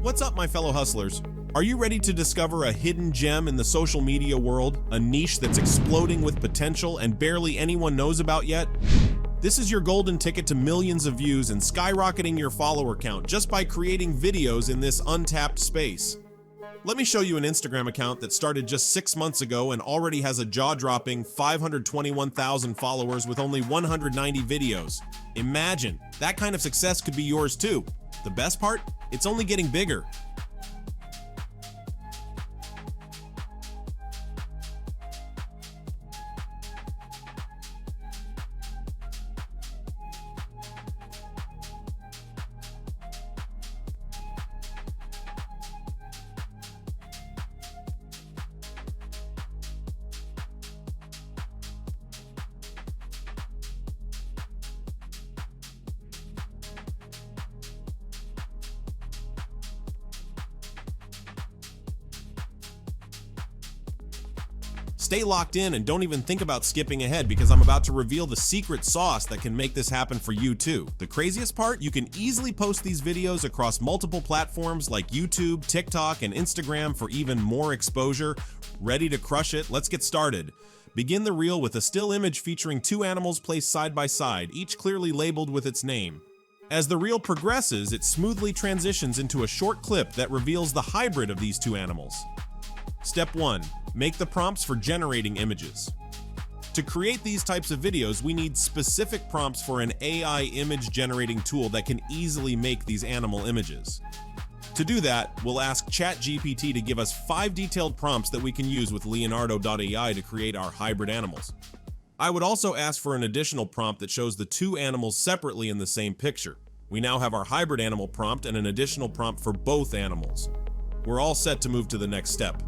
What's up, my fellow hustlers? Are you ready to discover a hidden gem in the social media world, a niche that's exploding with potential and barely anyone knows about yet? This is your golden ticket to millions of views and skyrocketing your follower count just by creating videos in this untapped space. Let me show you an Instagram account that started just 6 months ago and already has a jaw-dropping 521,000 followers with only 190 videos. Imagine, that kind of success could be yours too. The best part? It's only getting bigger. Stay locked in and don't even think about skipping ahead because I'm about to reveal the secret sauce that can make this happen for you too. The craziest part, you can easily post these videos across multiple platforms like YouTube, TikTok, and Instagram for even more exposure. Ready to crush it? Let's get started. Begin the reel with a still image featuring 2 animals placed side by side, each clearly labeled with its name. As the reel progresses, it smoothly transitions into a short clip that reveals the hybrid of these 2 animals. Step 1. Make the prompts for generating images. To create these types of videos, we need specific prompts for an AI image generating tool that can easily make these animal images. To do that, we'll ask ChatGPT to give us 5 detailed prompts that we can use with Leonardo AI to create our hybrid animals. I would also ask for an additional prompt that shows the 2 animals separately in the same picture. We now have our hybrid animal prompt and an additional prompt for both animals. We're all set to move to the next step.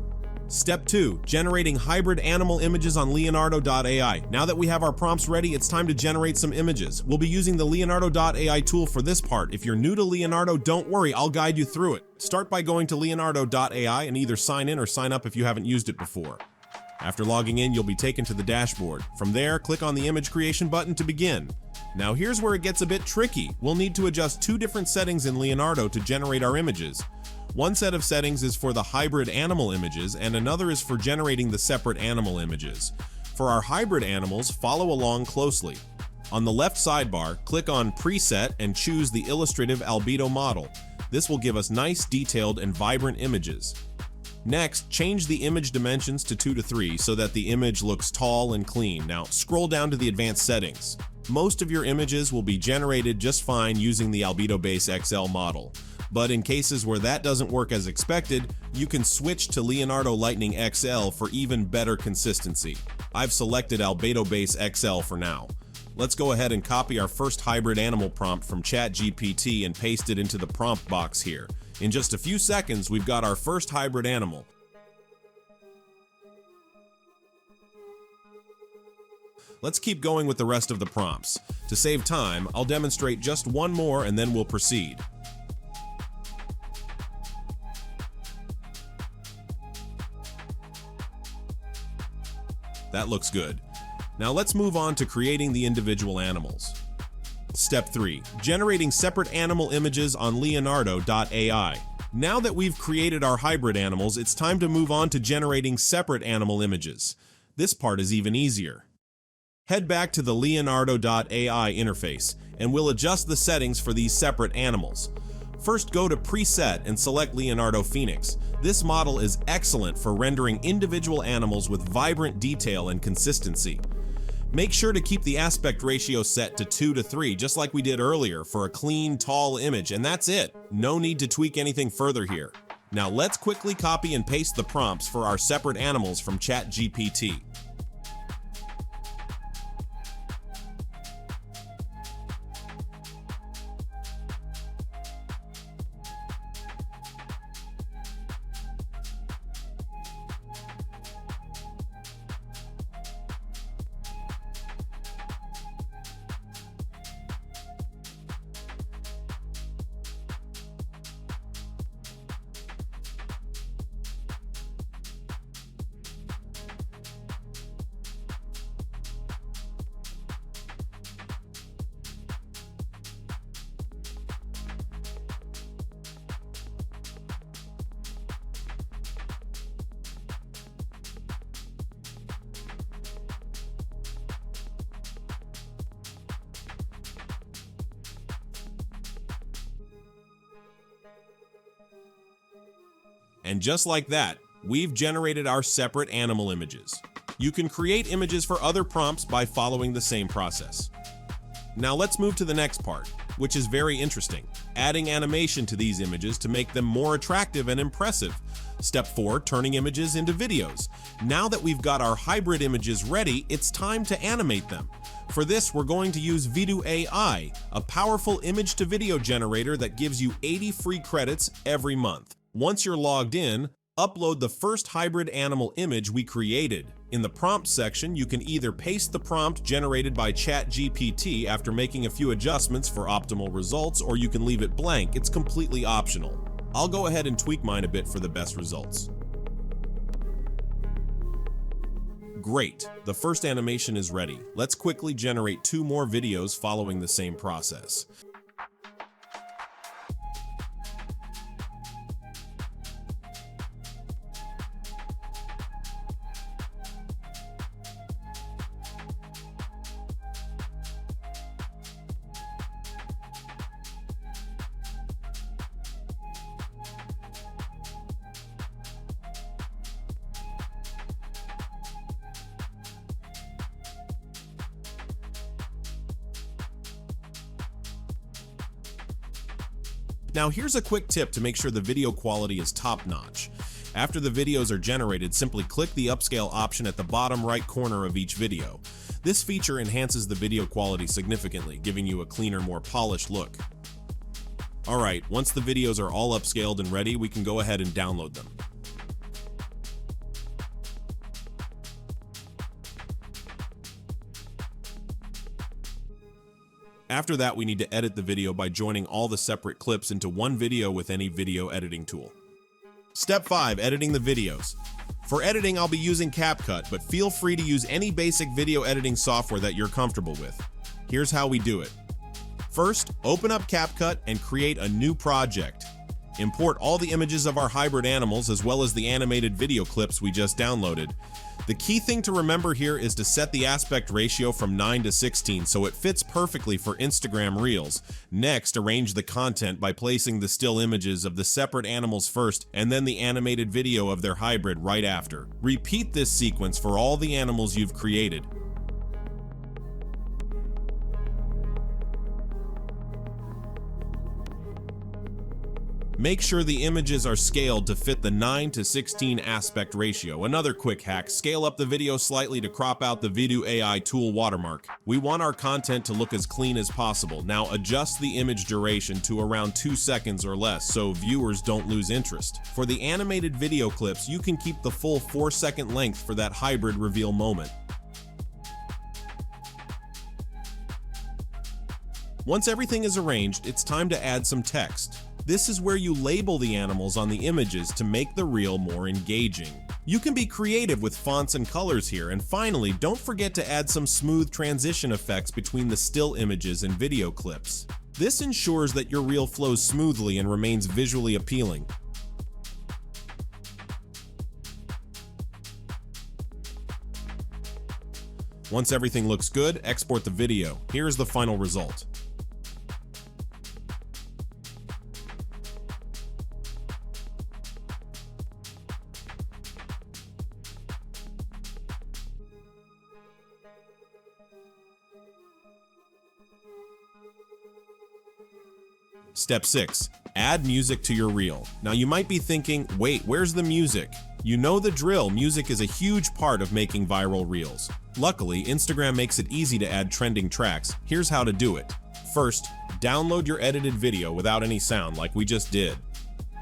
Step 2. Generating hybrid animal images on Leonardo AI. Now that we have our prompts ready, it's time to generate some images. We'll be using the Leonardo AI tool for this part. If you're new to Leonardo, don't worry, I'll guide you through it. Start by going to Leonardo AI and either sign in or sign up if you haven't used it before. After logging in, you'll be taken to the dashboard. From there, click on the image creation button to begin. Now here's where it gets a bit tricky. We'll need to adjust 2 different settings in Leonardo to generate our images. One set of settings is for the hybrid animal images and another is for generating the separate animal images. For our hybrid animals, follow along closely. On the left sidebar, click on Preset and choose the illustrative albedo model. This will give us nice, detailed, and vibrant images. Next, change the image dimensions to 2 to 3 so that the image looks tall and clean. Now, scroll down to the advanced settings. Most of your images will be generated just fine using the Albedo Base XL model. But in cases where that doesn't work as expected, you can switch to Leonardo Lightning XL for even better consistency. I've selected Albedo Base XL for now. Let's go ahead and copy our first hybrid animal prompt from ChatGPT and paste it into the prompt box here. In just a few seconds, we've got our first hybrid animal. Let's keep going with the rest of the prompts. To save time, I'll demonstrate just one more and then we'll proceed. That looks good. Now let's move on to creating the individual animals. Step 3. Generating separate animal images on Leonardo AI. Now that we've created our hybrid animals, it's time to move on to generating separate animal images. This part is even easier. Head back to the Leonardo AI interface, and we'll adjust the settings for these separate animals. First, go to Preset and select Leonardo Phoenix. This model is excellent for rendering individual animals with vibrant detail and consistency. Make sure to keep the aspect ratio set to 2 to 3, just like we did earlier, for a clean, tall image, and that's it. No need to tweak anything further here. Now let's quickly copy and paste the prompts for our separate animals from ChatGPT. And just like that, we've generated our separate animal images. You can create images for other prompts by following the same process. Now let's move to the next part, which is very interesting, adding animation to these images to make them more attractive and impressive. Step 4, turning images into videos. Now that we've got our hybrid images ready, it's time to animate them. For this, we're going to use Vidu AI, a powerful image-to-video generator that gives you 80 free credits every month. Once you're logged in, upload the first hybrid animal image we created. In the prompt section, you can either paste the prompt generated by ChatGPT after making a few adjustments for optimal results, or you can leave it blank. It's completely optional. I'll go ahead and tweak mine a bit for the best results. Great, the first animation is ready. Let's quickly generate 2 more videos following the same process. Now here's a quick tip to make sure the video quality is top-notch. After the videos are generated, simply click the upscale option at the bottom right corner of each video. This feature enhances the video quality significantly, giving you a cleaner, more polished look. Alright, once the videos are all upscaled and ready, we can go ahead and download them. After that, we need to edit the video by joining all the separate clips into one video with any video editing tool. Step 5, editing the videos. For editing, I'll be using CapCut, but feel free to use any basic video editing software that you're comfortable with. Here's how we do it. First, open up CapCut and create a new project. Import all the images of our hybrid animals as well as the animated video clips we just downloaded. The key thing to remember here is to set the aspect ratio from 9:16 so it fits perfectly for Instagram Reels. Next, arrange the content by placing the still images of the separate animals first and then the animated video of their hybrid right after. Repeat this sequence for all the animals you've created. Make sure the images are scaled to fit the 9:16 aspect ratio. Another quick hack, scale up the video slightly to crop out the Vidu AI tool watermark. We want our content to look as clean as possible. Now adjust the image duration to around 2 seconds or less so viewers don't lose interest. For the animated video clips, you can keep the full 4-second length for that hybrid reveal moment. Once everything is arranged, it's time to add some text. This is where you label the animals on the images to make the reel more engaging. You can be creative with fonts and colors here, and finally, don't forget to add some smooth transition effects between the still images and video clips. This ensures that your reel flows smoothly and remains visually appealing. Once everything looks good, export the video. Here's the final result. Step 6. Add music to your reel. Now you might be thinking, wait, where's the music? You know the drill, music is a huge part of making viral reels. Luckily, Instagram makes it easy to add trending tracks. Here's how to do it. First, download your edited video without any sound like we just did.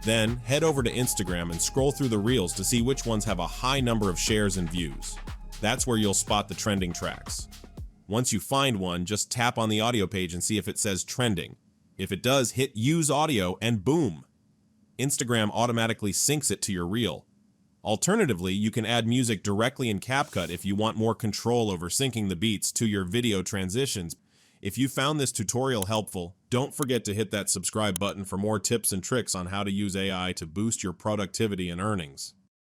Then, head over to Instagram and scroll through the reels to see which ones have a high number of shares and views. That's where you'll spot the trending tracks. Once you find one, just tap on the audio page and see if it says trending. If it does, hit Use Audio and boom! Instagram automatically syncs it to your reel. Alternatively, you can add music directly in CapCut if you want more control over syncing the beats to your video transitions. If you found this tutorial helpful, don't forget to hit that subscribe button for more tips and tricks on how to use AI to boost your productivity and earnings.